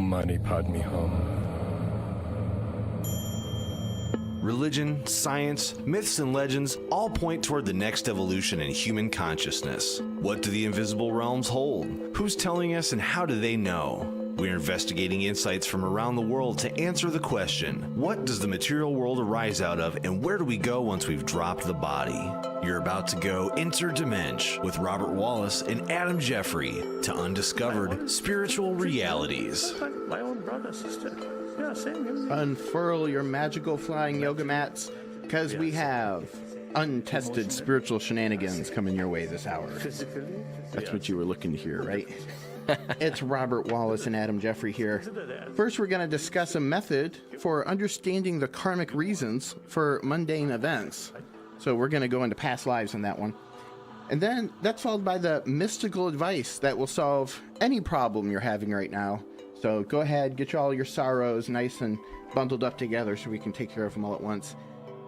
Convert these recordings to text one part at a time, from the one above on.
Om Mani Padme Hum. Religion, science, myths, and legends all point toward the next evolution in human consciousness. What do the invisible realms hold? Who's telling us, and how do they know? We're investigating insights from around the world to answer the question, what does the material world arise out of, and where do we go once we've dropped the body? You're about to go interdimension with Robert Wallace and Adam Jeffrey to undiscovered spiritual realities. My own brother, sister. Yeah, same here. Unfurl your magical flying yoga mats, because we have untested spiritual shenanigans coming your way this hour. Physically. That's what you were looking to hear, right? It's Robert Wallace and Adam Jeffrey here. First, we're going to discuss a method for understanding the karmic reasons for mundane events. So we're going to go into past lives on that one. And then that's followed by the mystical advice that will solve any problem you're having right now. So go ahead, get all your sorrows nice and bundled up together so we can take care of them all at once.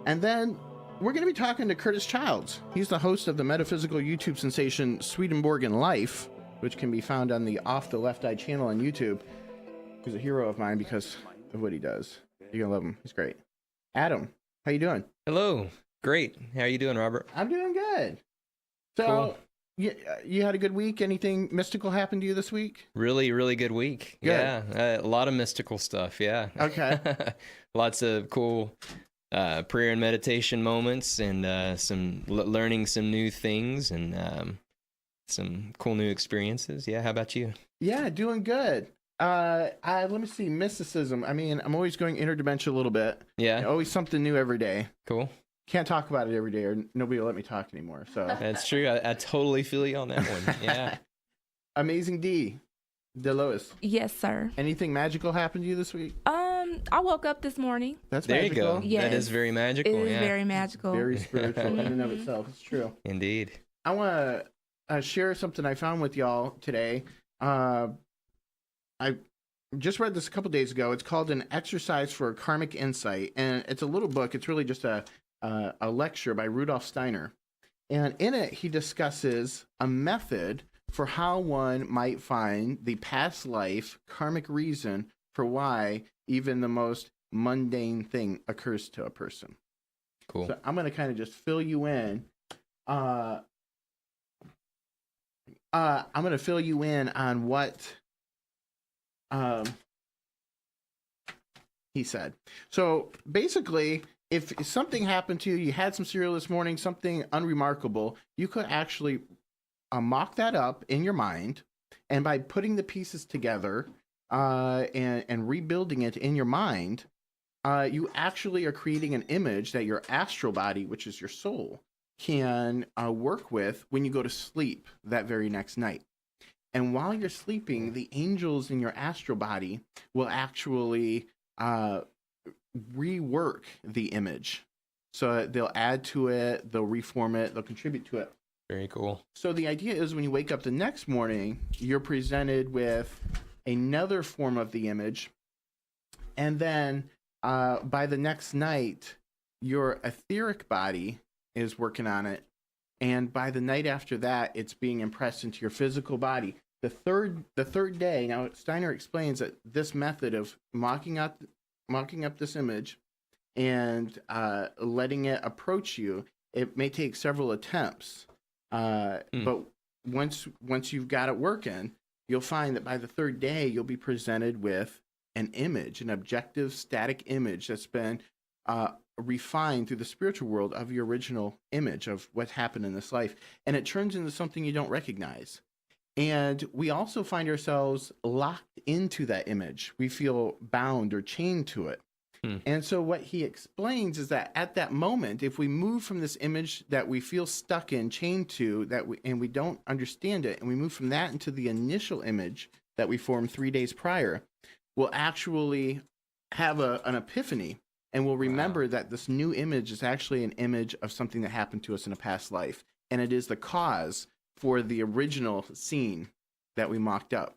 And then we're going to be talking to Curtis Childs. He's the host of the metaphysical YouTube sensation Swedenborg in Life, which can be found on the Off the Left Eye channel on YouTube. He's a hero of mine because of what he does. You're gonna love him. He's great. Adam, how you doing? Hello. Great. How are you doing, Robert? I'm doing good. So, Cool. you had a good week? Anything mystical happened to you this week? Really, really good week. Good. Yeah. A lot of mystical stuff. Yeah. Okay. Lots of cool prayer and meditation moments, and some learning some new things, and some cool new experiences. Yeah. How about you? Yeah, doing good. Let me see, mysticism. I mean, I'm always going interdimensional a little bit. Yeah. Always something new every day. Cool. Can't talk about it every day, or nobody will let me talk anymore. So That's true. I totally feel you on that one. Yeah. Amazing D, Delois. Yes, sir. Anything magical happened to you this week? I woke up this morning. That's There you magical. go. Yes. That is very magical. It is yeah. very magical. Very spiritual in and of itself. It's true. Indeed. I want to share something I found with y'all today. I just read this a couple days ago. It's called An Exercise for Karmic Insight, and it's a little book. It's really just a lecture by Rudolf Steiner. And in it, he discusses a method for how one might find the past life karmic reason for why even the most mundane thing occurs to a person. Cool. So I'm going to kind of just fill you in. I'm going to fill you in on what he said. So basically, if something happened to you, you had some cereal this morning, something unremarkable, you could actually mock that up in your mind, and by putting the pieces together and rebuilding it in your mind, you actually are creating an image that your astral body, which is your soul, can work with when you go to sleep that very next night. And while you're sleeping, the angels in your astral body will actually rework the image. So they'll add to it, they'll reform it, they'll contribute to it. Very cool. So the idea is when you wake up the next morning, you're presented with another form of the image. And then by the next night, your etheric body is working on it. And by the night after that, it's being impressed into your physical body. The third day, now Steiner explains that this method of mocking up this image and letting it approach you, it may take several attempts. But once you've got it working, you'll find that by the third day, you'll be presented with an image, an objective static image that's been refined through the spiritual world of your original image of what happened in this life. And it turns into something you don't recognize. And we also find ourselves locked into that image. We feel bound or chained to it. And so what he explains is that at that moment, if we move from this image that we feel stuck in, chained to, and we don't understand it, and we move from that into the initial image that we formed 3 days prior, we'll actually have an epiphany, and we'll remember that this new image is actually an image of something that happened to us in a past life. And it is the cause for the original scene that we mocked up.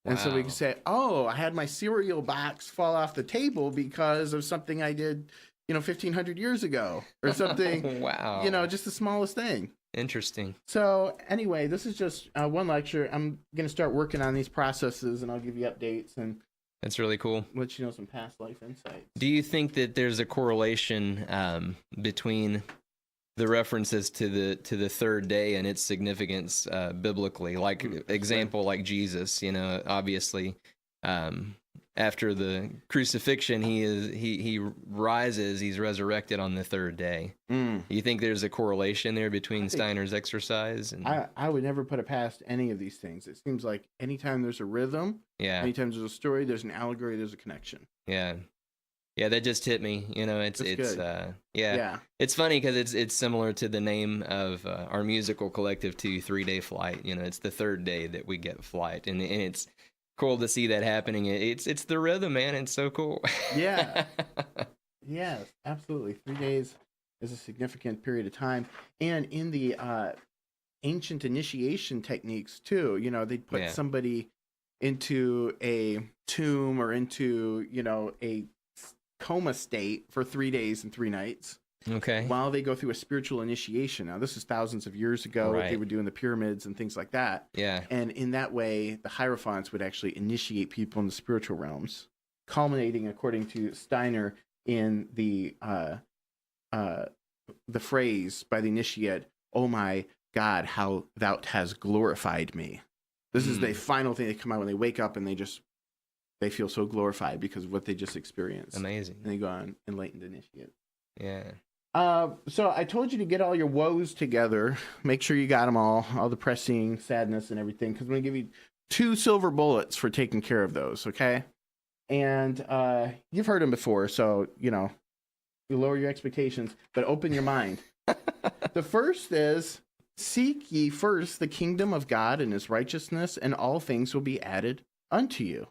And so we can say, oh, I had my cereal box fall off the table because of something I did, 1,500 years ago or something. Wow. Just the smallest thing. Interesting. So anyway, this is just one lecture. I'm going to start working on these processes, and I'll give you updates. And That's really cool. let you know some past life insights. Do you think that there's a correlation between the references to the third day and its significance biblically? Like example, like Jesus, obviously, after the crucifixion, he rises, he's resurrected on the third day. You think there's a correlation there between Steiner's exercise and I would never put it past any of these things. It seems like anytime there's a rhythm, anytime there's a story, there's an allegory, there's a connection. Yeah, that just hit me. It's good. It's funny because it's similar to the name of our musical collective too, 3 Day Flight. It's the third day that we get flight, and it's cool to see that happening. It's the rhythm, man. It's so cool. Yeah. Yes, absolutely. 3 days is a significant period of time. And in the ancient initiation techniques too, they'd put somebody into a tomb or into, a coma state for 3 days and 3 nights. Okay. While they go through a spiritual initiation. Now, this is thousands of years ago. Right. They were doing the pyramids and things like that. Yeah. And in that way, the Hierophants would actually initiate people in the spiritual realms, culminating, according to Steiner, in the phrase by the initiate, "Oh my God, how thou hast glorified me." This is the final thing they come out when they wake up, and they feel so glorified because of what they just experienced. Amazing. And they go on enlightened initiate. Yeah. So I told you to get all your woes together. Make sure you got them all the pressing, sadness, and everything, because I'm going to give you 2 silver bullets for taking care of those, okay? And you've heard them before, so, you lower your expectations, but open your mind. The first is, seek ye first the kingdom of God and his righteousness, and all things will be added unto you.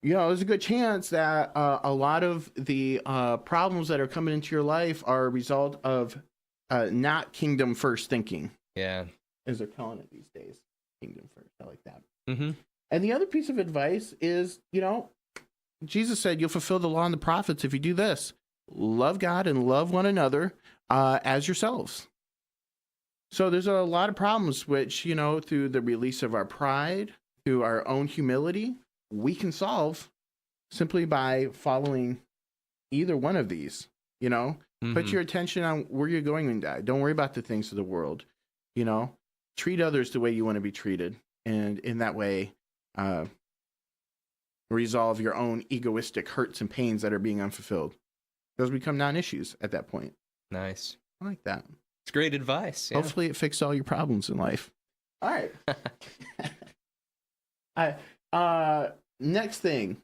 There's a good chance that a lot of the problems that are coming into your life are a result of not kingdom first thinking. Yeah. As they're calling it these days. Kingdom first. I like that. Mm-hmm. And the other piece of advice is, Jesus said you'll fulfill the law and the prophets if you do this. Love God and love one another as yourselves. So there's a lot of problems which, through the release of our pride, through our own humility, we can solve simply by following either one of these. Put your attention on where you're going and die. Don't worry about the things of the world. Treat others the way you want to be treated, and in that way resolve your own egoistic hurts and pains that are being unfulfilled. Those become non-issues at that point. Nice. I like that. It's great advice. Yeah. Hopefully it fixed all your problems in life. All right. Next thing,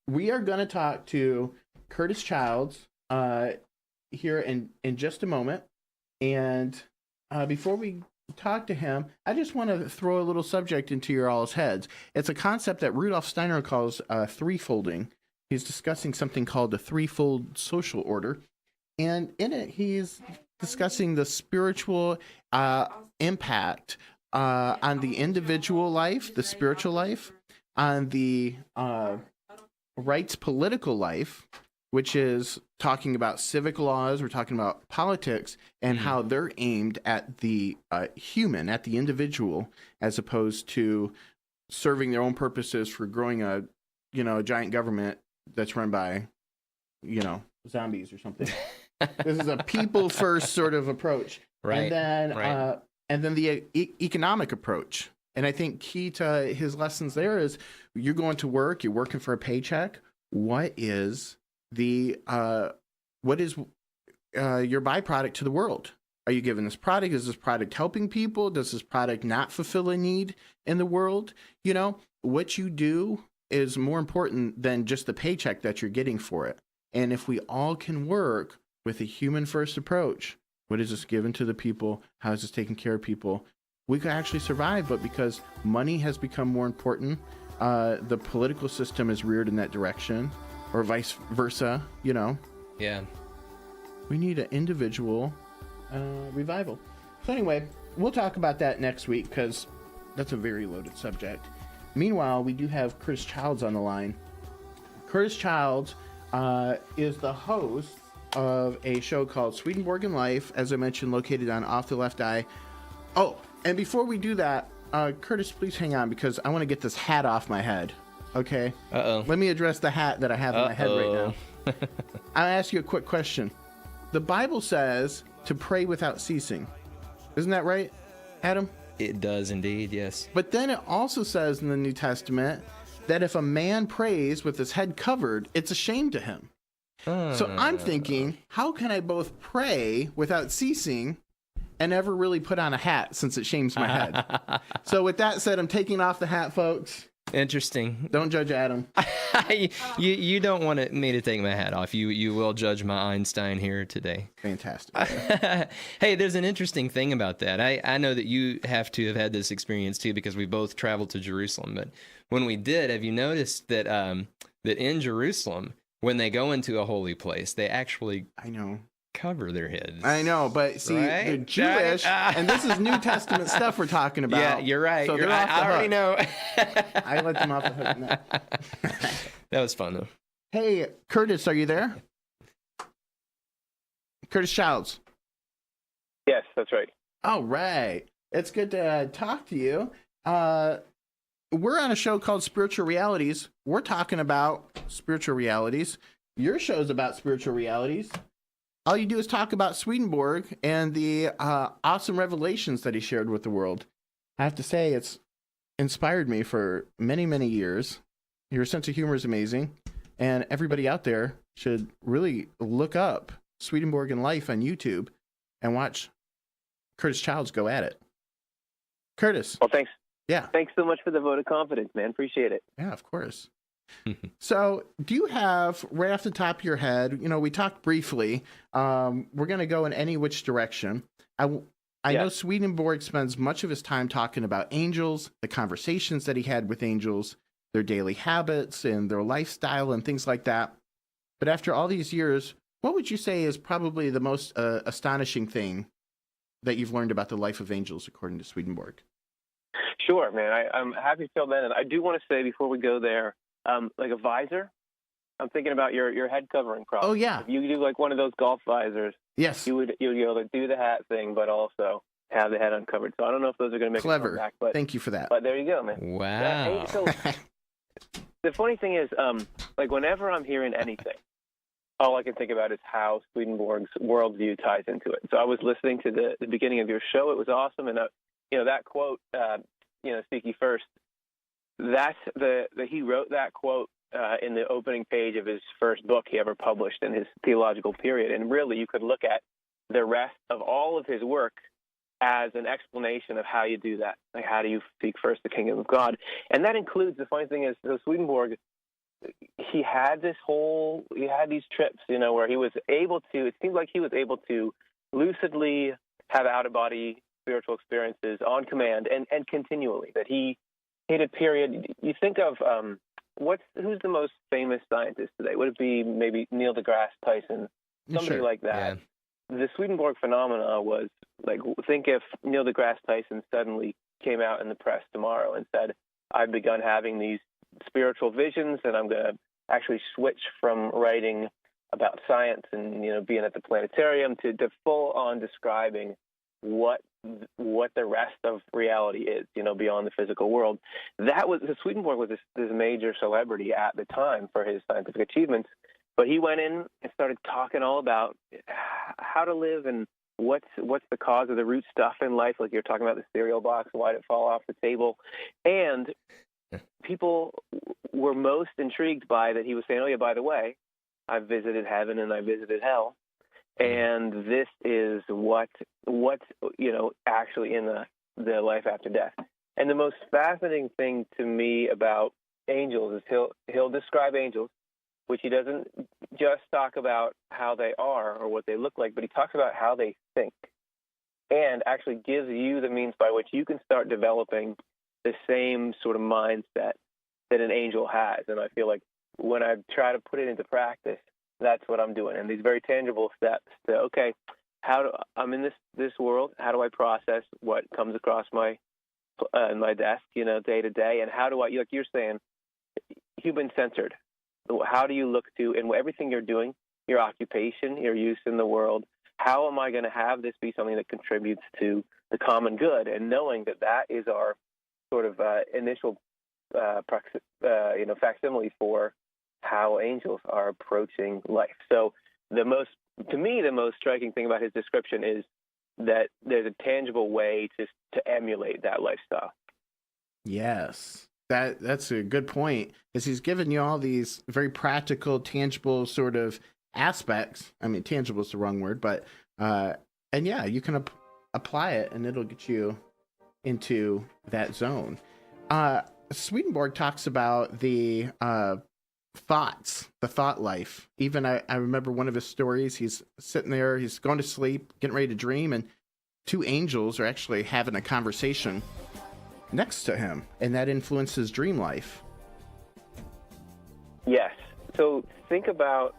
we are going to talk to Curtis Childs here in just a moment. And before we talk to him, I just want to throw a little subject into your all's heads. It's a concept that Rudolf Steiner calls threefolding. He's discussing something called the threefold social order. And in it, he's discussing the spiritual impact on the individual life, the spiritual life, on the rights political life, which is talking about civic laws, we're talking about politics, and how they're aimed at the human, at the individual, as opposed to serving their own purposes for growing a giant government that's run by, zombies or something. This is a people first sort of approach. Right. And then the economic approach. And I think key to his lessons there is you're going to work, you're working for a paycheck. What is your byproduct to the world? Are you giving this product? Is this product helping people? Does this product not fulfill a need in the world? What you do is more important than just the paycheck that you're getting for it. And if we all can work with a human first approach, what is this given to the people? How is this taking care of people? We could actually survive, but because money has become more important, the political system is reared in that direction, or vice versa, Yeah. We need an individual revival. So anyway, we'll talk about that next week, because that's a very loaded subject. Meanwhile, we do have Curtis Childs on the line. Curtis Childs is the host of a show called Swedenborg in Life, as I mentioned, located on Off the Left Eye. Oh, and before we do that, Curtis, please hang on, because I want to get this hat off my head. Okay. Uh-oh. Let me address the hat that I have on my head right now. Uh-oh. I'll ask you a quick question. The Bible says to pray without ceasing. Isn't that right, Adam? It does indeed, yes. But then it also says in the New Testament that if a man prays with his head covered, it's a shame to him. So I'm thinking, how can I both pray without ceasing and never really put on a hat since it shames my head? So with that said, I'm taking off the hat, folks. Interesting. Don't judge Adam. you don't want me to take my hat off. You will judge my Einstein here today. Fantastic. Hey, there's an interesting thing about that. I know that you have to have had this experience too because we both traveled to Jerusalem. But when we did, have you noticed that that in Jerusalem, when they go into a holy place, they actually I know. cover their heads? I know, but see, Right? they're Jewish, and this is New Testament stuff we're talking about. Yeah, you're right. So You're they're right. off the I already hook. know. I let them off the hook now. That was fun though. Hey, Curtis, are you there? Curtis Childs. Yes, that's right. All right. It's good to talk to you. We're on a show called Spiritual Realities. We're talking about spiritual realities. Your show's about spiritual realities. All you do is talk about Swedenborg and the awesome revelations that he shared with the world. I have to say, it's inspired me for many, many years. Your sense of humor is amazing. And everybody out there should really look up Swedenborg and Life on YouTube and watch Curtis Childs go at it. Curtis. Well, thanks. Yeah. Thanks so much for the vote of confidence, man. Appreciate it. Yeah, of course. So, do you have, right off the top of your head, we talked briefly, we're going to go in any which direction. I know Swedenborg spends much of his time talking about angels, the conversations that he had with angels, their daily habits and their lifestyle and things like that. But after all these years, what would you say is probably the most astonishing thing that you've learned about the life of angels, according to Swedenborg? Sure, man. I'm happy to fill that in. I do want to say before we go there, like a visor, I'm thinking about your head covering problem. Oh, yeah. If you do like one of those golf visors, Yes. you would be able to do the hat thing, but also have the head uncovered. So I don't know if those are going to make Clever. a comeback, but Thank you for that. But there you go, man. Wow. So the funny thing is, like whenever I'm hearing anything, all I can think about is how Swedenborg's worldview ties into it. So I was listening to the beginning of your show. It was awesome. And, that quote, seek ye first, he wrote that quote in the opening page of his first book he ever published in his theological period. And really, you could look at the rest of all of his work as an explanation of how you do that. Like, how do you seek first the kingdom of God? And that includes, the funny thing is, so Swedenborg, he had these trips, where he was able to, it seemed like he was able to lucidly have out-of-body spiritual experiences on command and continually, that he hit a period. You think of, who's the most famous scientist today? Would it be maybe Neil deGrasse Tyson? Somebody Sure. like that. Yeah. The Swedenborg phenomena was like, think if Neil deGrasse Tyson suddenly came out in the press tomorrow and said, I've begun having these spiritual visions and I'm going to actually switch from writing about science and, being at the planetarium to full on describing what the rest of reality is, beyond the physical world. Swedenborg was this major celebrity at the time for his scientific achievements, but he went in and started talking all about how to live and what's the cause of the root stuff in life, like you're talking about the cereal box, why did it fall off the table, and people were most intrigued by that he was saying, oh yeah, by the way, I visited heaven and I visited hell. And this is what's actually in the life after death. And the most fascinating thing to me about angels is he'll describe angels, which he doesn't just talk about how they are or what they look like, but he talks about how they think, and actually gives you the means by which you can start developing the same sort of mindset that an angel has. And I feel like when I try to put it into practice, that's what I'm doing. And these very tangible steps to, okay, I'm in this world. How do I process what comes across my desk, day to day? And how do I, like you're saying, human-centered. How do you look to, in everything you're doing, your occupation, your use in the world, how am I going to have this be something that contributes to the common good? And knowing that is our sort of initial facsimile for how angels are approaching life. So the most striking thing about his description is that there's a tangible way to emulate that lifestyle. Yes, that's a good point, is he's given you all these very practical, tangible sort of aspects. I mean, tangible is the wrong word, but and yeah, you can apply it and it'll get you into that zone. Swedenborg talks about the thoughts, the thought life. Even I remember one of his stories, he's sitting there, he's going to sleep, getting ready to dream, and two angels are actually having a conversation next to him, and that influences his dream life. Yes. So think about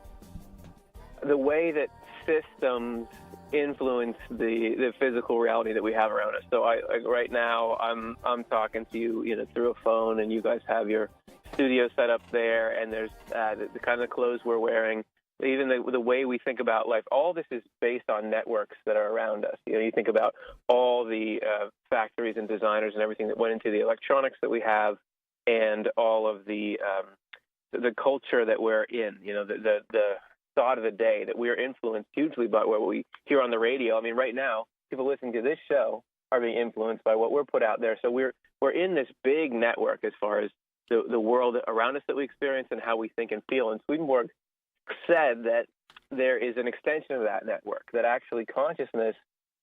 the way that systems influence the physical reality that we have around us. So right now I'm talking to you, through a phone, and you guys have your studio set up there, and there's the kind of clothes we're wearing. Even the way we think about life, all this is based on networks that are around us. You think about all the factories and designers and everything that went into the electronics that we have, and all of the culture that we're in. The thought of the day, that we are influenced hugely by what we hear on the radio. I mean, right now, people listening to this show are being influenced by what we're put out there. So we're in this big network as far as the world around us that we experience and how we think and feel. And Swedenborg said that there is an extension of that network, that actually consciousness,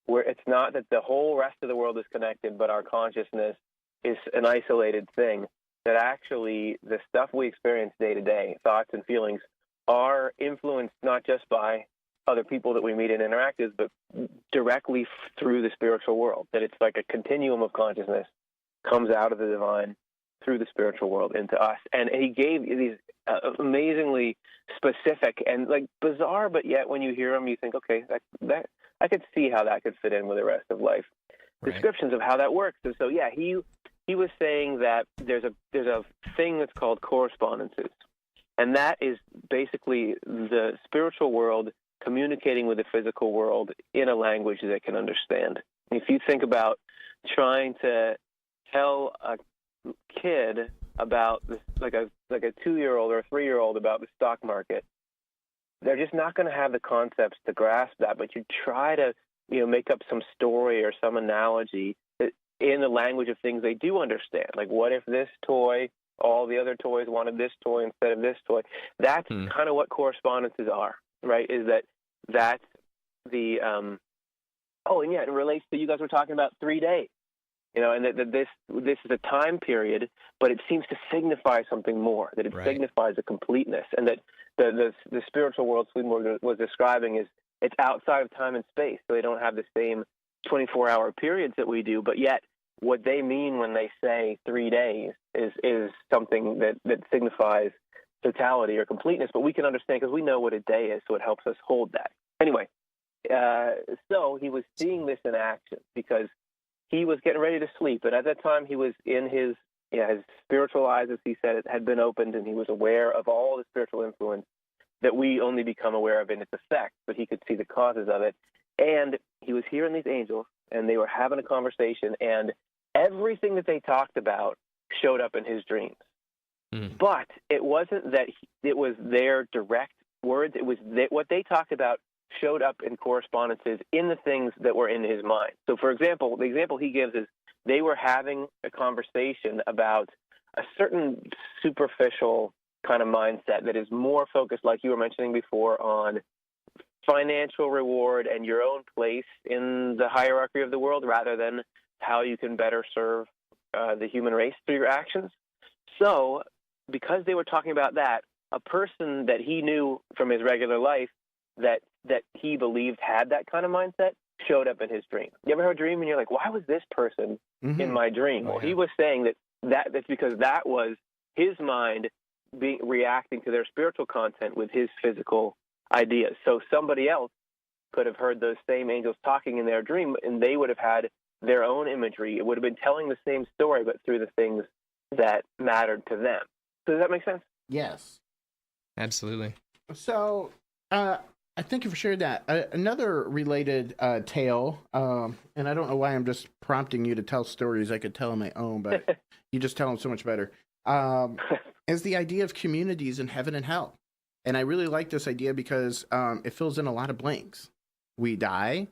where it's not that the whole rest of the world is connected, but our consciousness is an isolated thing, that actually the stuff we experience day to day, thoughts and feelings, are influenced not just by other people that we meet and interact with, but directly through the spiritual world, that it's like a continuum of consciousness comes out of the divine through the spiritual world into us. And he gave these amazingly specific and like bizarre, but yet when you hear them, you think, okay, that I could see how that could fit in with the rest of life. Right. Descriptions of how that works. And so, yeah, he was saying that there's a thing that's called correspondences, and that is basically the spiritual world communicating with the physical world in a language that it can understand. If you think about trying to tell a kid about this, like a 2-year-old or a 3-year-old about the stock market, they're just not going to have the concepts to grasp that. But you try to, make up some story or some analogy in the language of things they do understand. Like, what if this toy, all the other toys wanted this toy instead of this toy? That's kind of what correspondences are, right? Is that's the and yeah, it relates to, you guys were talking about 3 days. And that this is a time period, but it seems to signify something more, that it signifies a completeness, and that the spiritual world Swedenborg was describing is it's outside of time and space, so they don't have the same 24-hour periods that we do, but yet what they mean when they say 3 days is something that signifies totality or completeness, but we can understand because we know what a day is, so it helps us hold that. Anyway, so he was seeing this in action because he was getting ready to sleep, and at that time he was in his spiritual eyes, as he said, it had been opened, and he was aware of all the spiritual influence that we only become aware of in its effects, but he could see the causes of it. And he was hearing these angels, and they were having a conversation, and everything that they talked about showed up in his dreams. But it wasn't that it was their direct words. It was what they talked about showed up in correspondences in the things that were in his mind. So, for example, the example he gives is they were having a conversation about a certain superficial kind of mindset that is more focused, like you were mentioning before, on financial reward and your own place in the hierarchy of the world rather than how you can better serve the human race through your actions. So because they were talking about that, a person that he knew from his regular life that he believed had that kind of mindset showed up in his dream. You ever have a dream and you're like, why was this person in my dream? Well, he was saying that's because that was his mind reacting to their spiritual content with his physical ideas. So somebody else could have heard those same angels talking in their dream, and they would have had their own imagery. It would have been telling the same story, but through the things that mattered to them. So does that make sense? Yes. Absolutely. So, I thank you for sharing that. Another related tale, and I don't know why I'm just prompting you to tell stories. I could tell on my own, but you just tell them so much better. is the idea of communities in heaven and hell. And I really like this idea because it fills in a lot of blanks. We die,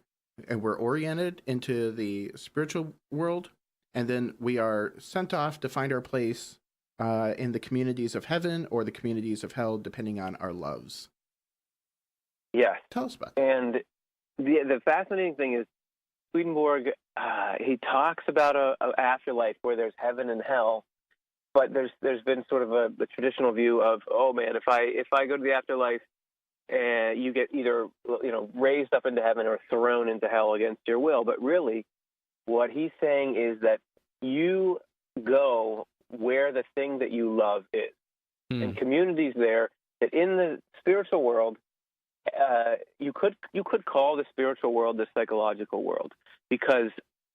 and we're oriented into the spiritual world, and then we are sent off to find our place in the communities of heaven or the communities of hell, depending on our loves. Yes. Tell us about that. And the fascinating thing is Swedenborg, he talks about a afterlife where there's heaven and hell, but there's been sort of the traditional view of, oh man, if I go to the afterlife, you get either raised up into heaven or thrown into hell against your will. But really, what he's saying is that you go where the thing that you love is, and communities there. That in the spiritual world, you could call the spiritual world the psychological world, because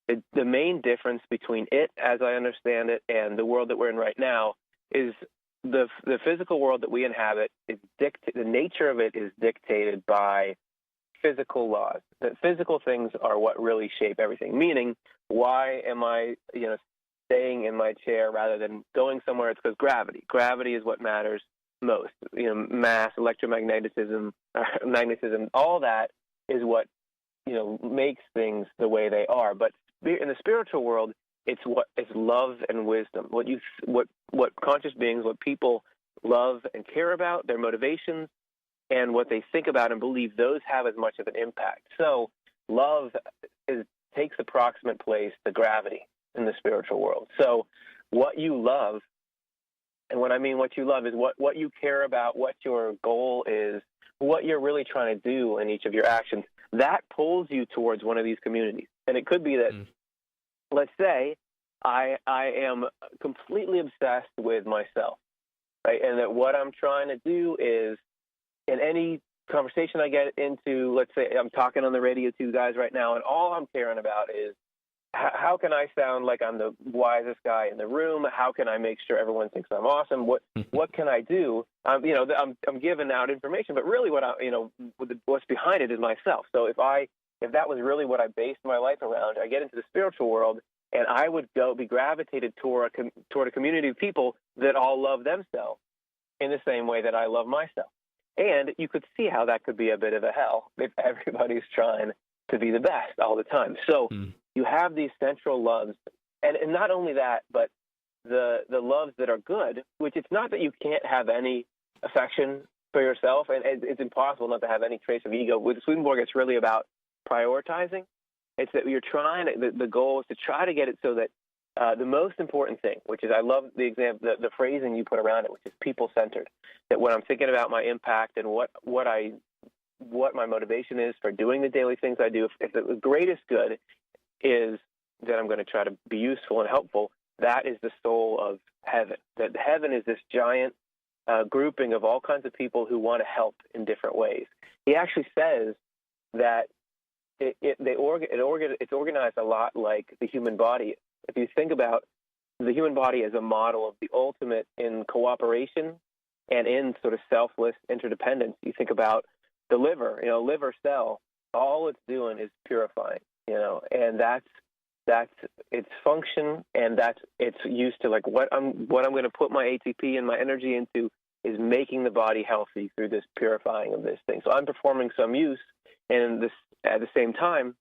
the main difference between it, as I understand it, and the world that we're in right now is the physical world that we inhabit. The nature of it is dictated by physical laws. That physical things are what really shape everything. Meaning, why am I staying in my chair rather than going somewhere? It's because gravity. Gravity is what matters most. Mass, electromagnetism, magnetism, all that is what makes things the way they are. But in the spiritual world, it's love and wisdom. What conscious beings, what people love and care about, their motivations, and what they think about and believe, those have as much of an impact. So love takes approximate place to gravity in the spiritual world. So what you love, and when I mean what you love, is what you care about, what your goal is, what you're really trying to do in each of your actions, that pulls you towards one of these communities. And it could be that, let's say, I am completely obsessed with myself, right? And that what I'm trying to do is, in any conversation I get into, let's say I'm talking on the radio to you guys right now, and all I'm caring about is how can I sound like I'm the wisest guy in the room? How can I make sure everyone thinks I'm awesome? What can I do? I'm giving out information, but really what's behind it is myself. So if that was really what I based my life around, I get into the spiritual world, and I would be gravitated toward a community of people that all love themselves in the same way that I love myself. And you could see how that could be a bit of a hell if everybody's trying to be the best all the time. So you have these central loves, and not only that, but the loves that are good, which it's not that you can't have any affection for yourself, and it's impossible not to have any trace of ego. With Swedenborg, it's really about prioritizing. It's that you're trying the goal is to try to get it so that the most important thing, which is, I love the example, the phrasing you put around it, which is people-centered. That when I'm thinking about my impact and what my motivation is for doing the daily things I do, if the greatest good is that I'm going to try to be useful and helpful, that is the soul of heaven. That heaven is this giant grouping of all kinds of people who want to help in different ways. He actually says that it's organized a lot like the human body. If you think about the human body as a model of the ultimate in cooperation and in sort of selfless interdependence, you think about the liver, liver cell, all it's doing is purifying, and that's its function, and it's used to what I'm going to put my ATP and my energy into is making the body healthy through this purifying of this thing. So I'm performing some use, and at the same time,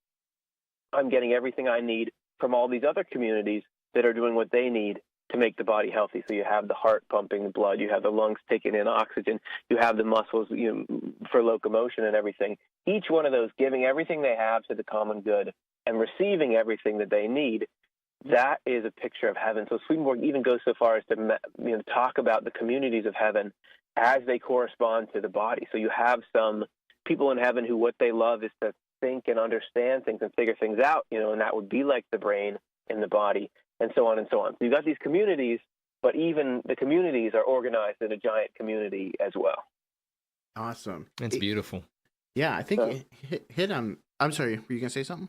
I'm getting everything I need from all these other communities that are doing what they need to make the body healthy. So you have the heart pumping the blood, you have the lungs taking in oxygen, you have the muscles for locomotion and everything. Each one of those giving everything they have to the common good and receiving everything that they need. That is a picture of heaven. So Swedenborg even goes so far as to talk about the communities of heaven as they correspond to the body. So you have some people in heaven who what they love is to think and understand things and figure things out, and that would be like the brain in the body, and so on and so on. So you've got these communities, but even the communities are organized in a giant community as well. Awesome. It's beautiful. Yeah, I think it hit on. I'm sorry, were you gonna say something?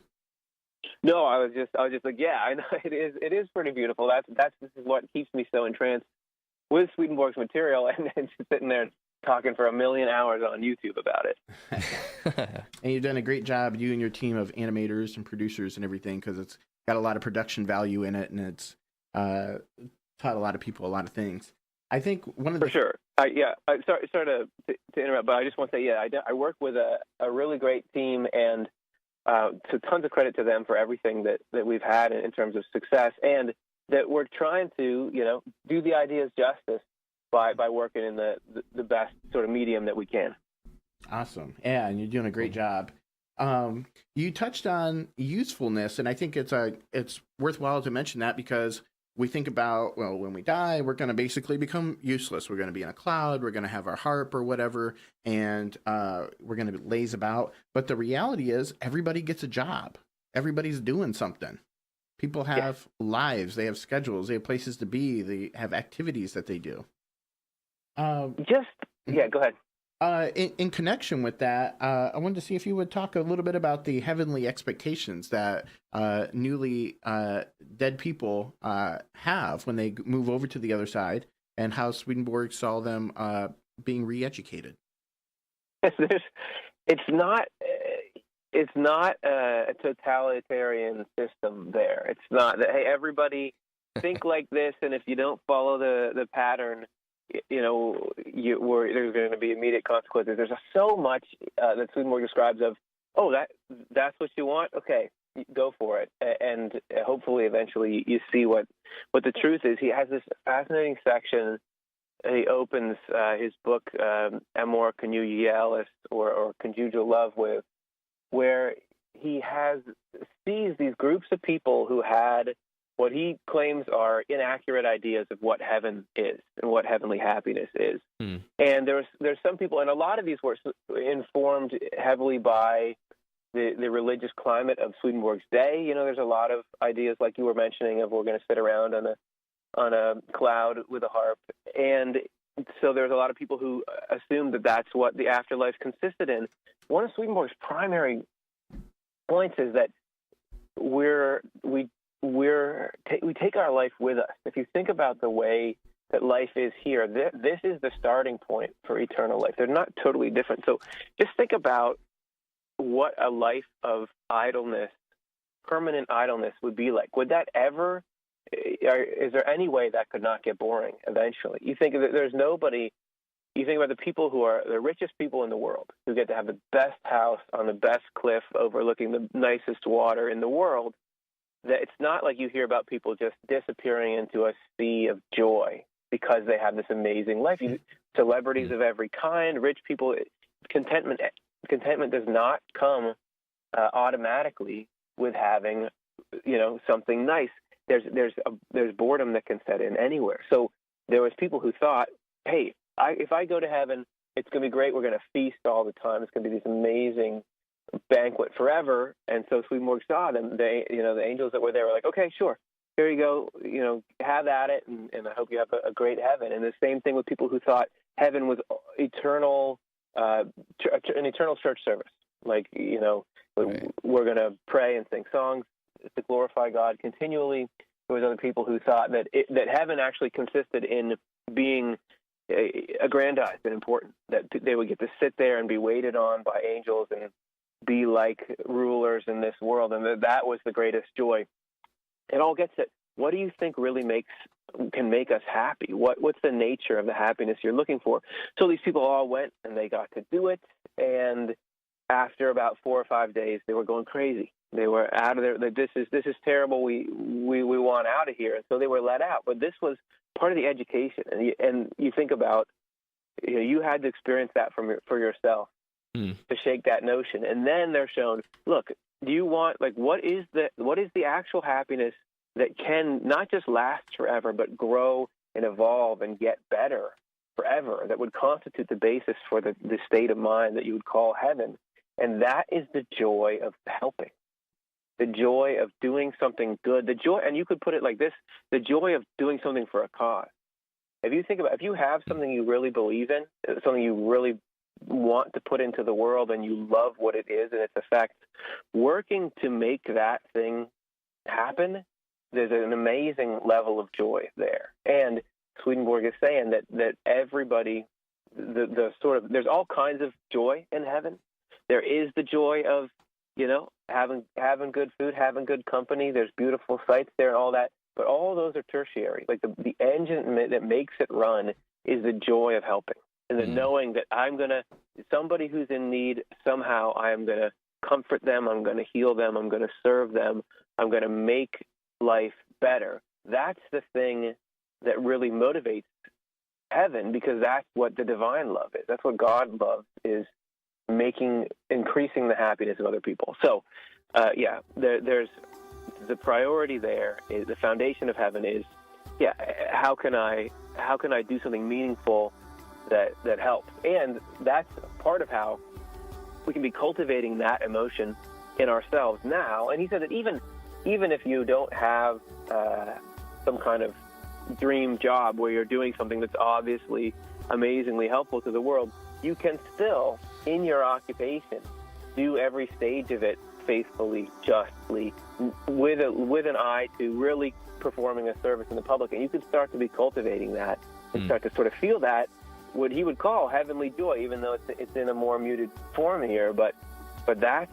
No, I was just like, yeah, I know it is pretty beautiful. This is what keeps me so entranced with Swedenborg's material, and just sitting there talking for a million hours on YouTube about it. And you've done a great job, you and your team of animators and producers and everything, because it's got a lot of production value in it, and it's taught a lot of people a lot of things. I think one of For the sure. Sorry to interrupt, but I just want to say, I work with a really great team, and so tons of credit to them for everything that we've had in terms of success, and that we're trying to, do the ideas justice by working in the best sort of medium that we can. Awesome. Yeah, and you're doing a great job. You touched on usefulness, and I think it's worthwhile to mention that because we think about, well, when we die, we're going to basically become useless. We're going to be in a cloud. We're going to have our harp or whatever, and we're going to laze about. But the reality is everybody gets a job. Everybody's doing something. People have lives. They have schedules. They have places to be. They have activities that they do. Go ahead. In connection with that, I wanted to see if you would talk a little bit about the heavenly expectations that newly dead people have when they move over to the other side, and how Swedenborg saw them being re-educated. It's not a totalitarian system there. It's not that, hey, everybody think like this, and if you don't follow the pattern, there's going to be immediate consequences. There's so much that Swedenborg describes of, that's what you want? Okay, go for it. And hopefully eventually you see what the truth is. He has this fascinating section. He opens his book, Amor Conjugialis, or Conjugal Love with, where he sees these groups of people who had what he claims are inaccurate ideas of what heaven is and what heavenly happiness is. And there's some people, and a lot of these were informed heavily by the religious climate of Swedenborg's day. There's a lot of ideas like you were mentioning of we're going to sit around on a cloud with a harp. And so there's a lot of people who assumed that that's what the afterlife consisted in. One of Swedenborg's primary points is that we take our life with us. If you think about the way that life is here, this is the starting point for eternal life. They're not totally different. So just think about what a life of idleness, permanent idleness, would be like. Would that ever, is there any way that could not get boring eventually? You think that there's nobody, you think about the people who are the richest people in the world, who get to have the best house on the best cliff overlooking the nicest water in the world, that it's not like you hear about people just disappearing into a sea of joy because they have this amazing life. Celebrities of every kind, rich people, contentment does not come automatically with having, something nice. There's boredom that can set in anywhere. So there was people who thought, hey, if I go to heaven, it's going to be great. We're going to feast all the time. It's going to be this amazing banquet forever. And so Swedenborg saw them. The angels that were there were like, okay, sure, here you go. Have at it, and I hope you have a great heaven. And the same thing with people who thought heaven was eternal, an eternal church service. Like, right. We're going to pray and sing songs to glorify God continually. There was other people who thought that heaven actually consisted in being aggrandized and important, that they would get to sit there and be waited on by angels and be like rulers in this world, and that was the greatest joy. It all gets at, what do you think really can make us happy? What's the nature of the happiness you're looking for? So these people all went and they got to do it, and after about 4 or 5 days, they were going crazy. They were out of there. This is terrible. We want out of here, and so they were let out. But this was part of the education, and you think about, you had to experience that for yourself. To shake that notion. And then they're shown, look, do you want, what is the actual happiness that can not just last forever, but grow and evolve and get better forever, that would constitute the basis for the state of mind that you would call heaven? And that is the joy of helping, the joy of doing something good, the joy, and you could put it like this, the joy of doing something for a cause. If you have something you really believe in, something you really want to put into the world, and you love what it is and its effects, working to make that thing happen, there's an amazing level of joy there. And Swedenborg is saying that everybody, there's all kinds of joy in heaven. There is the joy of, having good food, having good company. There's beautiful sights there and all that. But all those are tertiary. Like the engine that makes it run is the joy of helping, and the knowing that somebody who's in need, somehow I am going to comfort them, I'm going to heal them, I'm going to serve them, I'm going to make life better. That's the thing that really motivates heaven, because that's what the divine love is. That's what God loves, is increasing the happiness of other people. So, there's the priority there. Is the foundation of heaven is, how can I do something meaningful that helps? And that's part of how we can be cultivating that emotion in ourselves now. And he said that even if you don't have some kind of dream job where you're doing something that's obviously amazingly helpful to the world, you can still, in your occupation, do every stage of it faithfully, justly, with an eye to really performing a service in the public. And you can start to be cultivating that and start to sort of feel that, what he would call heavenly joy, even though it's in a more muted form here. But that's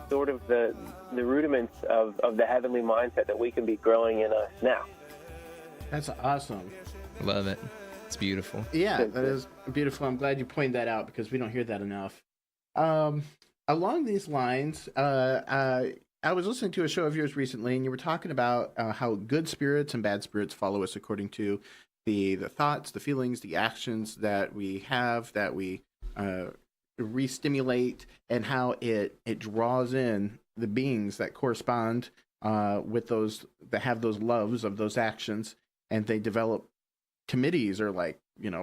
sort of the rudiments of the heavenly mindset that we can be growing in us now. That's awesome. Love it. It's beautiful. Yeah, that is beautiful. I'm glad you pointed that out, because we don't hear that enough. Along these lines, I was listening to a show of yours recently, and you were talking about how good spirits and bad spirits follow us according to the thoughts, the feelings, the actions that we have, that we re-stimulate, and how it draws in the beings that correspond with those, that have those loves of those actions, and they develop committees or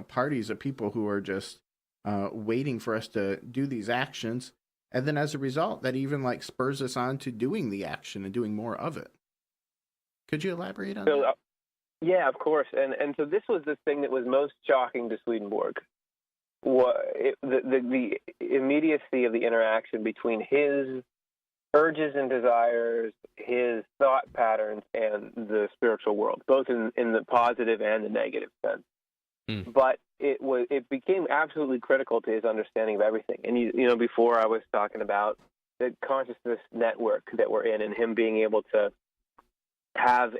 parties of people who are just waiting for us to do these actions. And then as a result, that even spurs us on to doing the action and doing more of it. Could you elaborate on that? Yeah, of course. And so this was the thing that was most shocking to Swedenborg. The immediacy of the interaction between his urges and desires, his thought patterns, and the spiritual world, both in the positive and the negative sense. But it became absolutely critical to his understanding of everything. And before I was talking about the consciousness network that we're in, and him being able to have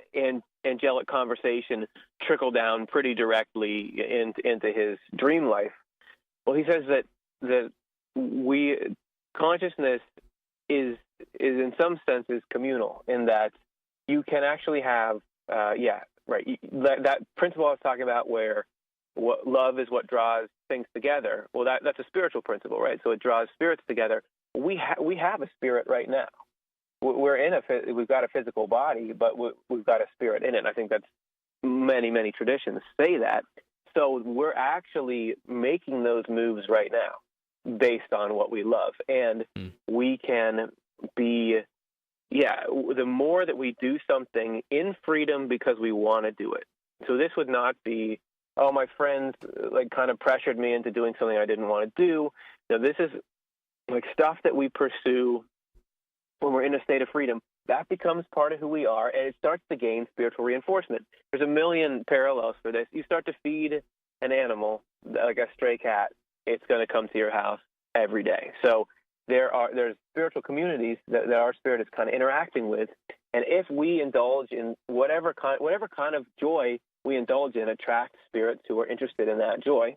angelic conversation trickle down pretty directly into his dream life. Well, he says that consciousness is in some senses communal, in that you can actually have that principle I was talking about, where what love is what draws things together. Well, that's a spiritual principle, right? So it draws spirits together. We have a spirit right now. We've got a physical body, but we've got a spirit in it. And I think that's many traditions say that. So we're actually making those moves right now based on what we love. And we can be, the more that we do something in freedom because we want to do it. So this would not be, oh, my friends kind of pressured me into doing something I didn't want to do. Now, this is stuff that we pursue when we're in a state of freedom. That becomes part of who we are, and it starts to gain spiritual reinforcement. There's a million parallels for this. You start to feed an animal, like a stray cat, it's going to come to your house every day. So there's spiritual communities that our spirit is kind of interacting with, and if we indulge in whatever kind of joy we indulge in, attract spirits who are interested in that joy.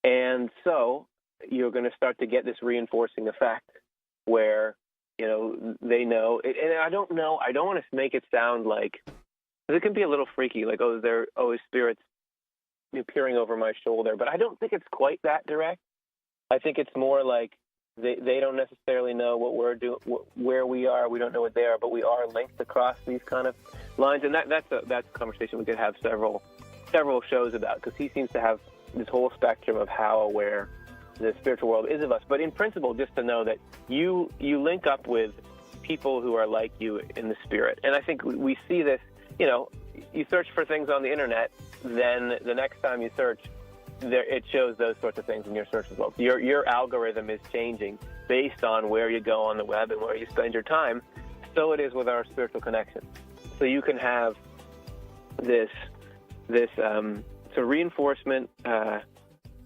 And so you're going to start to get this reinforcing effect where they know, and I don't want to make it sound like, it can be a little freaky, there are always spirits peering over my shoulder, but I don't think it's quite that direct. I think it's more like they don't necessarily know what we're doing, where we are. We don't know what they are, but we are linked across these kind of lines, and that's a conversation we could have several shows about, because he seems to have this whole spectrum of how aware the spiritual world is of us. But in principle, just to know that you link up with people who are like you in the spirit. And I think we see this, you search for things on the internet, then the next time you search, it shows those sorts of things in your search results. Your algorithm is changing based on where you go on the web and where you spend your time. So it is with our spiritual connection. So you can have this reinforcement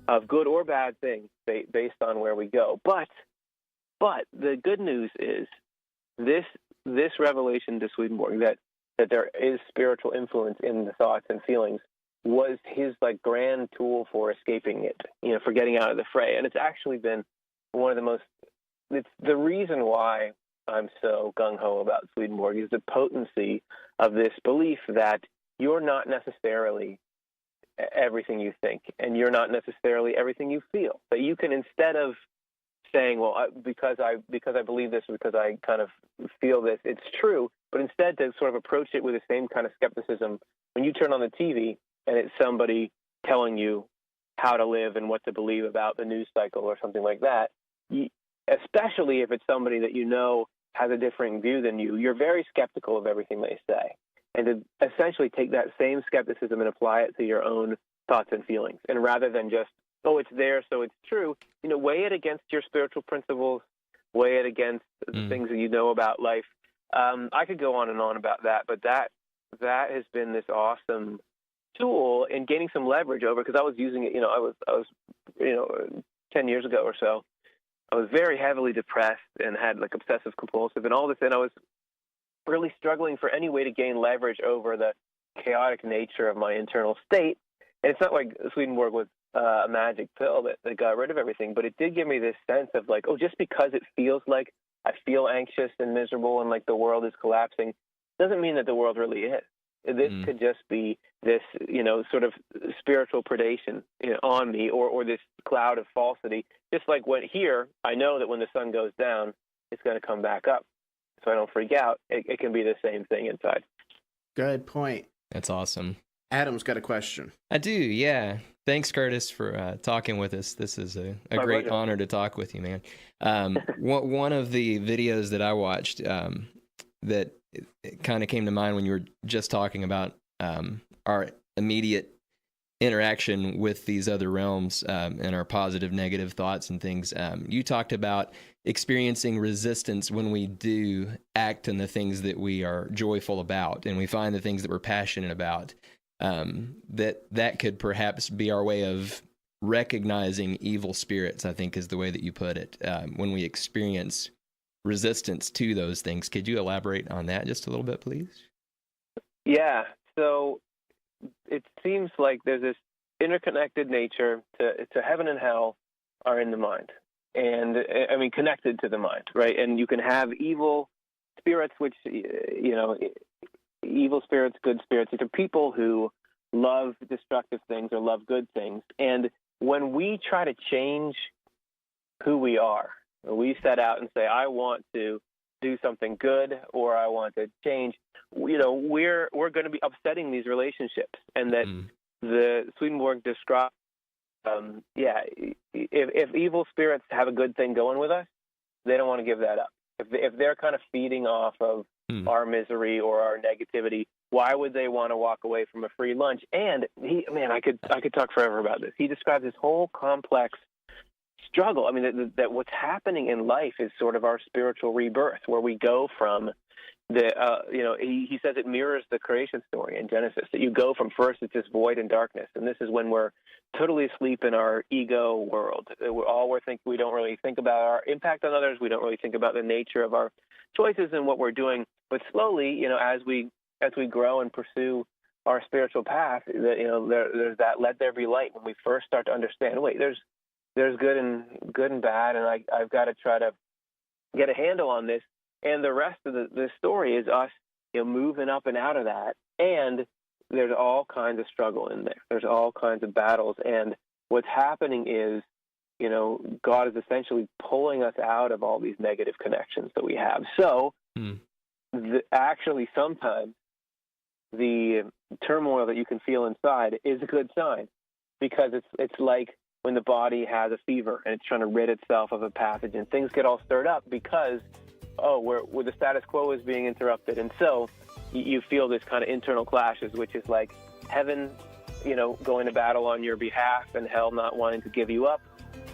of good or bad things based on where we go. But the good news is this revelation to Swedenborg, that that there is spiritual influence in the thoughts and feelings, was his like grand tool for escaping it, for getting out of the fray. And it's actually been one of the most, it's the reason why I'm so gung-ho about Swedenborg is the potency of this belief that you're not necessarily everything you think, and you're not necessarily everything you feel. But you can, instead of saying, well, because I believe this, or because I kind of feel this, it's true, but instead to sort of approach it with the same kind of skepticism. When you turn on the TV and it's somebody telling you how to live and what to believe about the news cycle or something like that, especially if it's somebody that you know has a differing view than you, you're very skeptical of everything they say. And to essentially take that same skepticism and apply it to your own thoughts and feelings. And rather than just, oh, it's there, so it's true, weigh it against your spiritual principles, weigh it against the things that you know about life. I could go on and on about that, but that has been this awesome tool in gaining some leverage over, because I was using it, I was 10 years ago or so, I was very heavily depressed and had like obsessive compulsive and all this, and I was really struggling for any way to gain leverage over the chaotic nature of my internal state. And it's not like Swedenborg was a magic pill that got rid of everything, but it did give me this sense of like, oh, just because it feels like I feel anxious and miserable and like the world is collapsing, doesn't mean that the world really is. This could just be this, sort of spiritual predation on me, or this cloud of falsity. Just like here, I know that when the sun goes down, it's going to come back up. So I don't freak out. It can be the same thing inside. Good point. That's awesome. Adam's got a question. I do, yeah. Thanks, Curtis, for talking with us. This is a great honor to talk with you, man. One of the videos that I watched that it kind of came to mind when you were just talking about our immediate interaction with these other realms and our positive, negative thoughts and things. You talked about experiencing resistance when we do act on the things that we are joyful about, and we find the things that we're passionate about. That could perhaps be our way of recognizing evil spirits, I think is the way that you put it, when we experience resistance to those things. Could you elaborate on that just a little bit, please? Yeah. So it seems like there's this interconnected nature to heaven and hell are in the mind. And I mean, connected to the mind, right? And you can have evil spirits, which, evil spirits, good spirits. These are people who love destructive things or love good things. And when we try to change who we are, we set out and say, I want to do something good, or I want to change, we're going to be upsetting these relationships. And that the Swedenborg describes, if evil spirits have a good thing going with us, they don't want to give that up. If they're kind of feeding off of our misery or our negativity, why would they want to walk away from a free lunch? And I could talk forever about this. He describes this whole complex struggle. I mean, that what's happening in life is sort of our spiritual rebirth, where we go from he says it mirrors the creation story in Genesis, that you go from first it's just void and darkness, and this is when we're totally asleep in our ego world. We don't really think about our impact on others. We don't really think about the nature of our choices and what we're doing. But slowly, as we grow and pursue our spiritual path, there's that let there be light, when we first start to understand, wait, there's good and bad, and I've got to try to get a handle on this. And the rest of the story is us, moving up and out of that. And there's all kinds of struggle in there. There's all kinds of battles. And what's happening is, God is essentially pulling us out of all these negative connections that we have. So actually sometimes the turmoil that you can feel inside is a good sign, because it's like when the body has a fever and it's trying to rid itself of a pathogen. Things get all stirred up because where the status quo is being interrupted. And so you feel this kind of internal clashes, which is like heaven, going to battle on your behalf, and hell not wanting to give you up.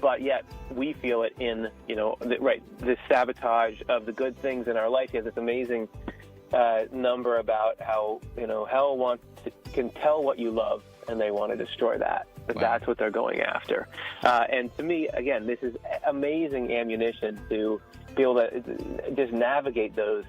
But yet we feel it in, this sabotage of the good things in our life. He has this amazing number about how, hell can tell what you love, and they want to destroy that. But wow. That's what they're going after. And to me, again, this is amazing ammunition to be able to just navigate those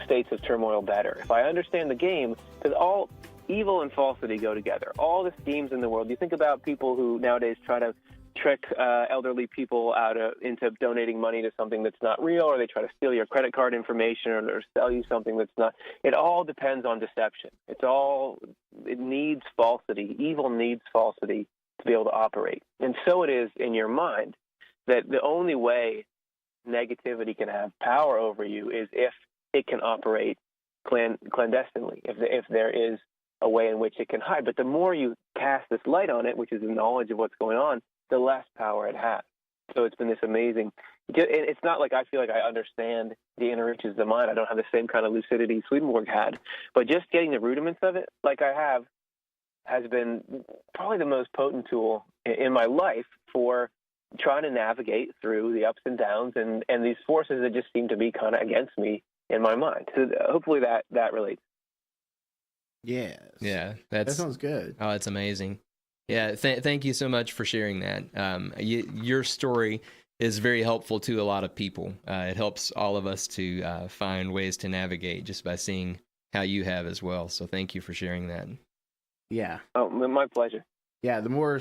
states of turmoil better. If I understand the game, because all evil and falsity go together. All the schemes in the world. You think about people who nowadays try to trick elderly people into donating money to something that's not real, or they try to steal your credit card information, or sell you something that's not. It all depends on deception. It needs falsity. Evil needs falsity to be able to operate. And so it is in your mind that the only way negativity can have power over you is if it can operate clandestinely, if there is a way in which it can hide. But the more you cast this light on it, which is the knowledge of what's going on, the less power it has. So it's been this amazing. It's not like I feel like I understand the inner reaches of the mind. I don't have the same kind of lucidity Swedenborg had. But just getting the rudiments of it, like I have, has been probably the most potent tool in my life for trying to navigate through the ups and downs and these forces that just seem to be kind of against me in my mind. So hopefully that relates. Yes. Yeah, that sounds good. Oh, it's amazing. Yeah, thank you so much for sharing that. Your story is very helpful to a lot of people. It helps all of us to find ways to navigate just by seeing how you have as well. So thank you for sharing that. Yeah. Oh, my pleasure. Yeah, the more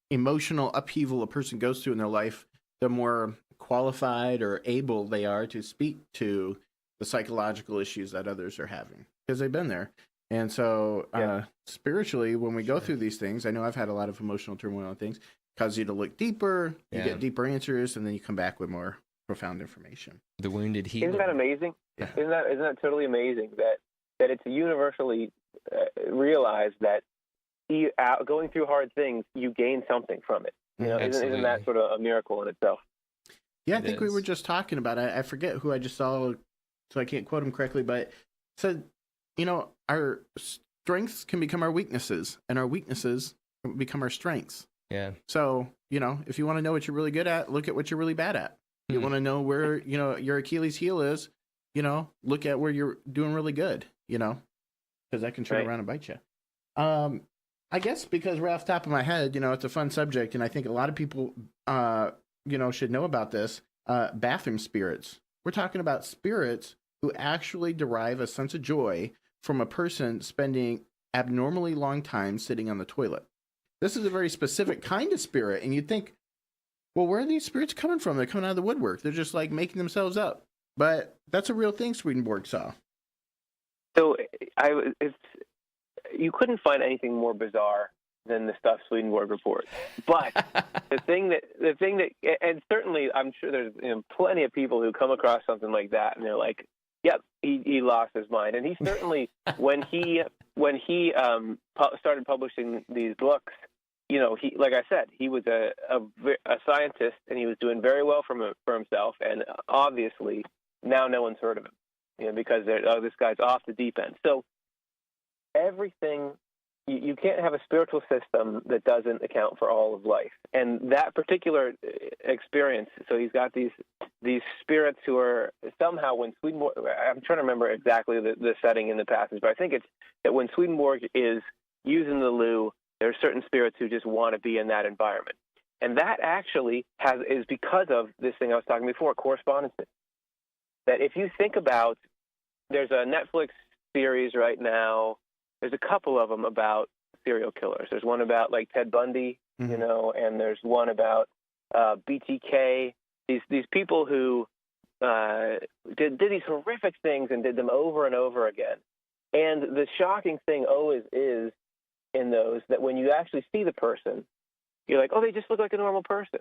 emotional upheaval a person goes through in their life, the more qualified or able they are to speak to the psychological issues that others are having, because they've been there. And so spiritually, when we go through these things, I know I've had a lot of emotional turmoil and things, cause you to look deeper, you get deeper answers, and then you come back with more profound information. The wounded healer. Isn't that amazing? Yeah. Isn't that totally amazing that it's universally realized that going through hard things, you gain something from it. You know, isn't that sort of a miracle in itself? Yeah, I think we were just talking about it. I forget who I just saw, so I can't quote him correctly, but said, you know, our strengths can become our weaknesses, and our weaknesses become our strengths. Yeah. So, you know, if you want to know what you're really good at, look at what you're really bad at. You want to know where, you know, your Achilles heel is, you know, look at where you're doing really good, you know, because that can turn around and bite you. I guess because right off the top of my head, you know, it's a fun subject, and I think a lot of people, you know, should know about this. Bathroom spirits. We're talking about spirits who actually derive a sense of joy from a person spending abnormally long time sitting on the toilet. This is a very specific kind of spirit, and you'd think, well, where are these spirits coming from? They're coming out of the woodwork. They're just like making themselves up. But that's a real thing Swedenborg saw. So you couldn't find anything more bizarre than the stuff Swedenborg reports. But the thing that, and certainly I'm sure there's plenty of people who come across something like that and they're like, yep, he lost his mind. And he certainly, when he started publishing these books, you know, he, like I said, he was a scientist, and he was doing very well for himself. And obviously now no one's heard of him, you know, because this guy's off the deep end. So everything, you can't have a spiritual system that doesn't account for all of life. And that particular experience, so he's got these spirits who are somehow, when Swedenborg, I'm trying to remember exactly the setting in the passage, but I think it's that when Swedenborg is using the loo, there are certain spirits who just want to be in that environment. And that actually is because of this thing I was talking before, Correspondences. That if you think about, there's a Netflix series right now, there's a couple of them about serial killers. There's one about like Ted Bundy, you know, and there's one about BTK. These people who did these horrific things and did them over and over again. And the shocking thing always is in those that when you actually see the person, you're like, oh, they just look like a normal person.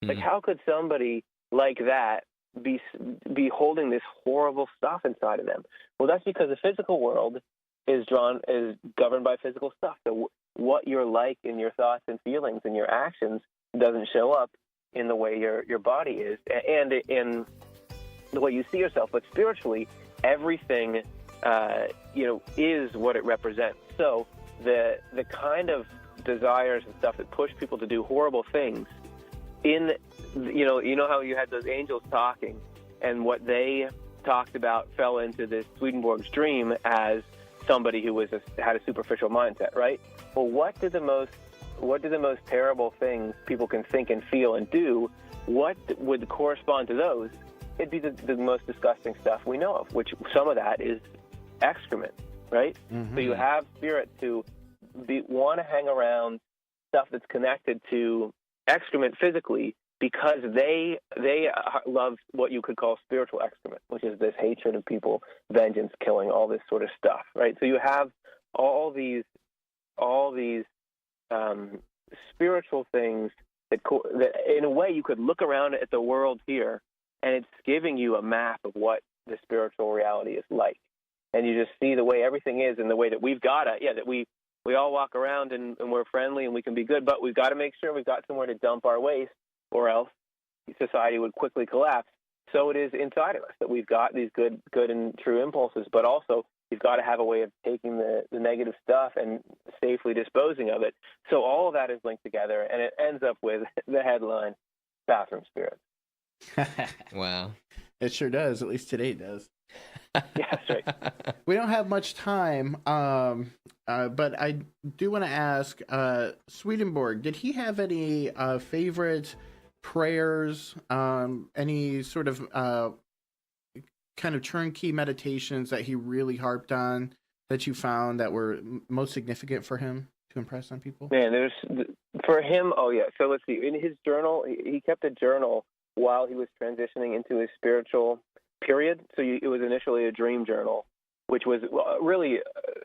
Like, how could somebody like that be holding this horrible stuff inside of them? Well, that's because the physical world is governed by physical stuff. So what you're like in your thoughts and feelings and your actions doesn't show up in the way your body is and in the way you see yourself. But spiritually, everything is what it represents. So the kind of desires and stuff that push people to do horrible things, you know how you had those angels talking, and what they talked about fell into this Swedenborg's dream as somebody who had a superficial mindset, right? Well, what do the most terrible things people can think and feel and do, what would correspond to those it'd be the most disgusting stuff we know of, which some of that is excrement, right? Mm-hmm. So you have spirits who want to hang around stuff that's connected to excrement physically because they love what you could call spiritual excrement, which is this hatred of people, vengeance, killing, all this sort of stuff, right? So you have all these spiritual things that in a way you could look around at the world here and it's giving you a map of what the spiritual reality is like. And you just see the way everything is and the way that we've got to, that we all walk around and we're friendly and we can be good, but we've got to make sure we've got somewhere to dump our waste or else society would quickly collapse. So it is inside of us that we've got these good and true impulses, but also you've got to have a way of taking the negative stuff and safely disposing of it. So all of that is linked together, and it ends up with the headline, Bathroom Spirits. Wow. It sure does. At least today it does. Yeah, that's right. We don't have much time, but I do want to ask, Swedenborg, did he have any favorite prayers, any sort of kind of turnkey meditations that he really harped on that you found that were most significant for him to impress on people? Man, for him, so let's see. In his journal, he kept a journal while he was transitioning into his spiritual period. So it was initially a dream journal, which was really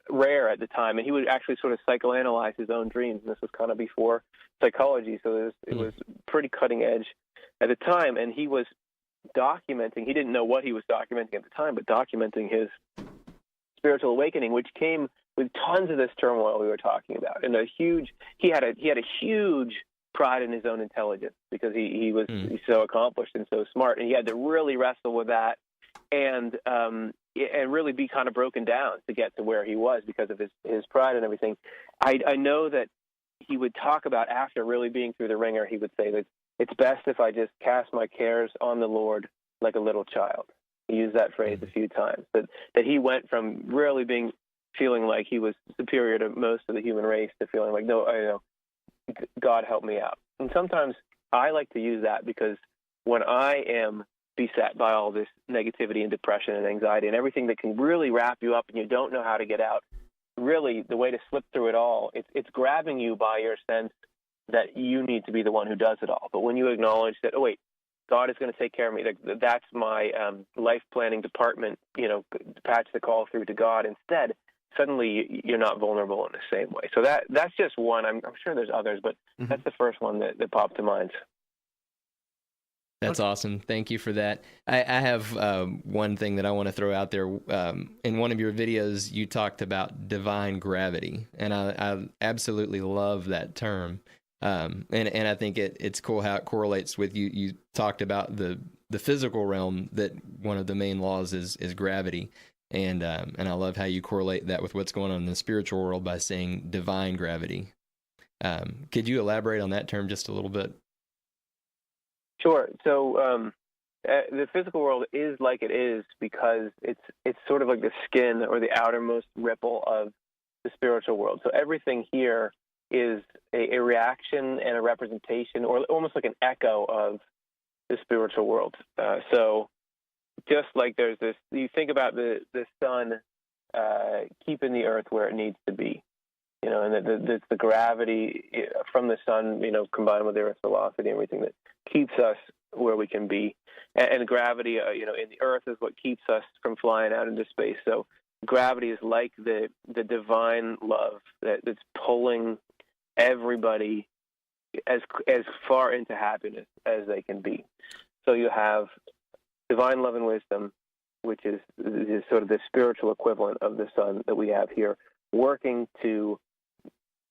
rare at the time. And he would actually sort of psychoanalyze his own dreams. And this was kind of before psychology. So it was pretty cutting edge at the time. And he was documenting, he didn't know what he was documenting at the time, but documenting his spiritual awakening, which came with tons of this turmoil we were talking about. And he had a huge pride in his own intelligence because he's so accomplished and so smart. And he had to really wrestle with that and really be kind of broken down to get to where he was because of his pride and everything. I know that he would talk about, after really being through the ringer, he would say that it's best if I just cast my cares on the Lord like a little child. He used that phrase a few times, that he went from really feeling like he was superior to most of the human race to feeling like, no, God help me out. And sometimes I like to use that because when I am beset by all this negativity and depression and anxiety and everything that can really wrap you up and you don't know how to get out, really the way to slip through it all, it's grabbing you by your sense that you need to be the one who does it all. But when you acknowledge that, God is going to take care of me, that's my life planning department, patch the call through to God instead, suddenly you're not vulnerable in the same way. So that's just one. I'm sure there's others, but that's the first one that popped to mind. That's awesome. Thank you for that. I have one thing that I want to throw out there. In one of your videos, you talked about divine gravity, and I absolutely love that term. And I think it's cool how it correlates with you. You talked about the physical realm, that one of the main laws is gravity. And I love how you correlate that with what's going on in the spiritual world by saying divine gravity. Could you elaborate on that term just a little bit? Sure. So the physical world is like it is because it's sort of like the skin or the outermost ripple of the spiritual world. So everything here is a reaction and a representation, or almost like an echo of the spiritual world. So just like there's this, you think about the sun keeping the earth where it needs to be, and the gravity from the sun, combined with the earth's velocity and everything that keeps us where we can be. And gravity, in the earth is what keeps us from flying out into space. So gravity is like the divine love that's pulling everybody as far into happiness as they can be. So you have divine love and wisdom, which is sort of the spiritual equivalent of the sun that we have here, working to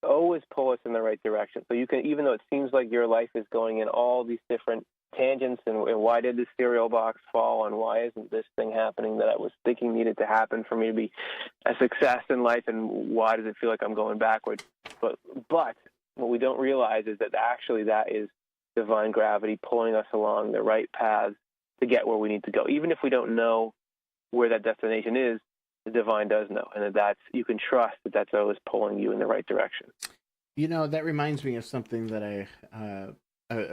always pull us in the right direction. So you can, even though it seems like your life is going in all these different tangents, and why did the cereal box fall, and why isn't this thing happening that I was thinking needed to happen for me to be a success in life, and why does it feel like I'm going backwards? But what we don't realize is that actually that is divine gravity pulling us along the right paths to get where we need to go. Even if we don't know where that destination is, the divine does know, and that's, you can trust that that's always pulling you in the right direction. That reminds me of something that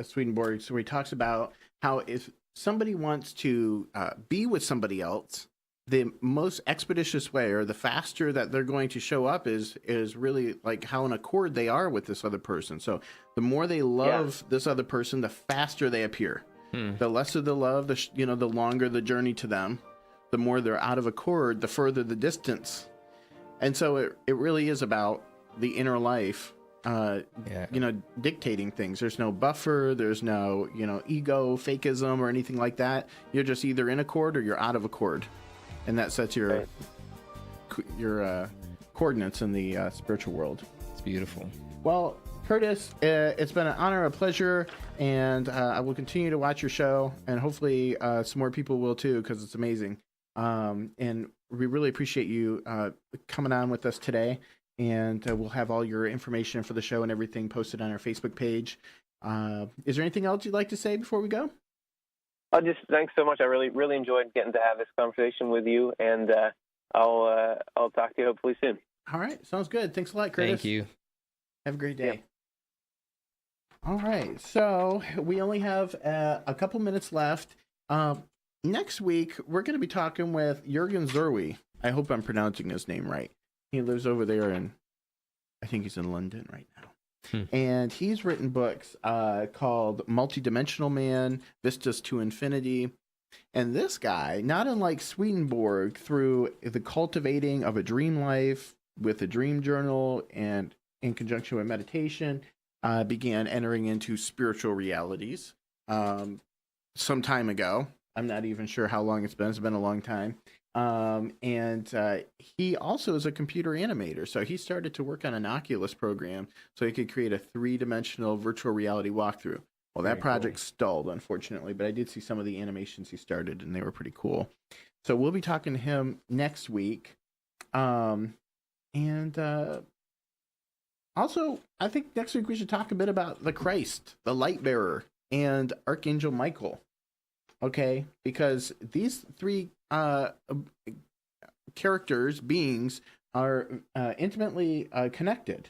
Swedenborg, so he talks about how if somebody wants to be with somebody else, the most expeditious way, or the faster that they're going to show up, is really like how in accord they are with this other person. So the more they love this other person, the faster they appear. The lesser the love, the longer the journey to them. The more they're out of accord, the further the distance. And so it really is about the inner life, dictating things. There's no buffer. There's no, ego, fakeism, or anything like that. You're just either in accord or you're out of accord. And that sets your coordinates in the spiritual world. It's beautiful. Well, Curtis, it's been an honor, a pleasure, and I will continue to watch your show, and hopefully some more people will too, because it's amazing. And we really appreciate you coming on with us today, and we'll have all your information for the show and everything posted on our Facebook page. Is there anything else you'd like to say before we go? Thanks so much. I really enjoyed getting to have this conversation with you, and I'll talk to you hopefully soon. All right, sounds good. Thanks a lot, Curtis. Thank you. Have a great day. Yep. All right, so we only have a couple minutes left. Next week, we're going to be talking with Jürgen Zerwi. I hope I'm pronouncing his name right. He lives over there I think he's in London right now. And he's written books called Multidimensional Man, Vistas to Infinity. And this guy, not unlike Swedenborg, through the cultivating of a dream life with a dream journal and in conjunction with meditation, began entering into spiritual realities some time ago. I'm not even sure how long it's been. It's been a long time. And he also is a computer animator. So he started to work on an Oculus program so he could create a 3-dimensional virtual reality walkthrough. Well, that project stalled, unfortunately, but I did see some of the animations he started, and they were pretty cool. So we'll be talking to him next week. Also, I think next week we should talk a bit about the Christ, the light bearer, and Archangel Michael. Okay, because these three characters, beings, are intimately connected.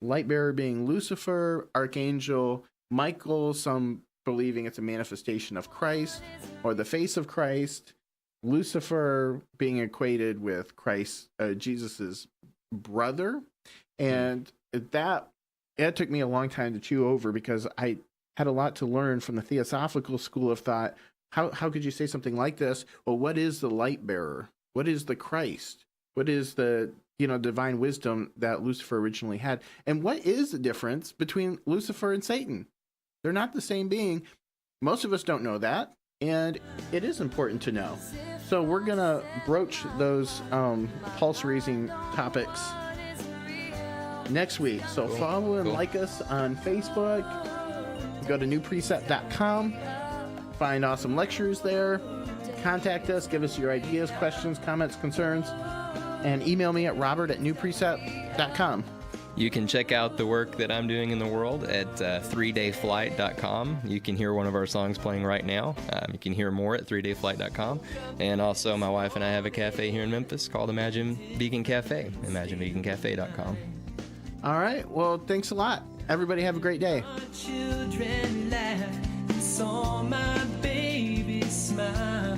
Light bearer being Lucifer, Archangel Michael, some believing it's a manifestation of Christ or the face of Christ. Lucifer being equated with Christ, Jesus's brother, and that took me a long time to chew over, because I had a lot to learn from the Theosophical school of thought. How could you say something like this? Well, what is the light bearer? What is the Christ? What is the divine wisdom that Lucifer originally had? And what is the difference between Lucifer and Satan? They're not the same being. Most of us don't know that, and it is important to know. So we're gonna broach those pulse-raising topics next week. So follow and like us on Facebook. Go to newprecept.com. Find awesome lectures there. Contact us. Give us your ideas, questions, comments, concerns, and email me at robert@newprecept.com. You can check out the work that I'm doing in the world at 3dayflight.com. You can hear one of our songs playing right now. You can hear more at 3dayflight.com. And also, my wife and I have a cafe here in Memphis called Imagine Vegan Cafe, imaginevegancafe.com. All right. Well, thanks a lot. Everybody have a great day. Children laugh, saw my baby smile.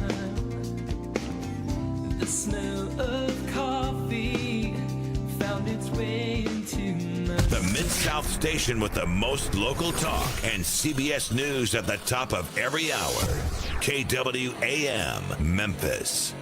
The smell of coffee found its way into my... The Mid-South station with the most local talk and CBS News at the top of every hour. KWAM, Memphis.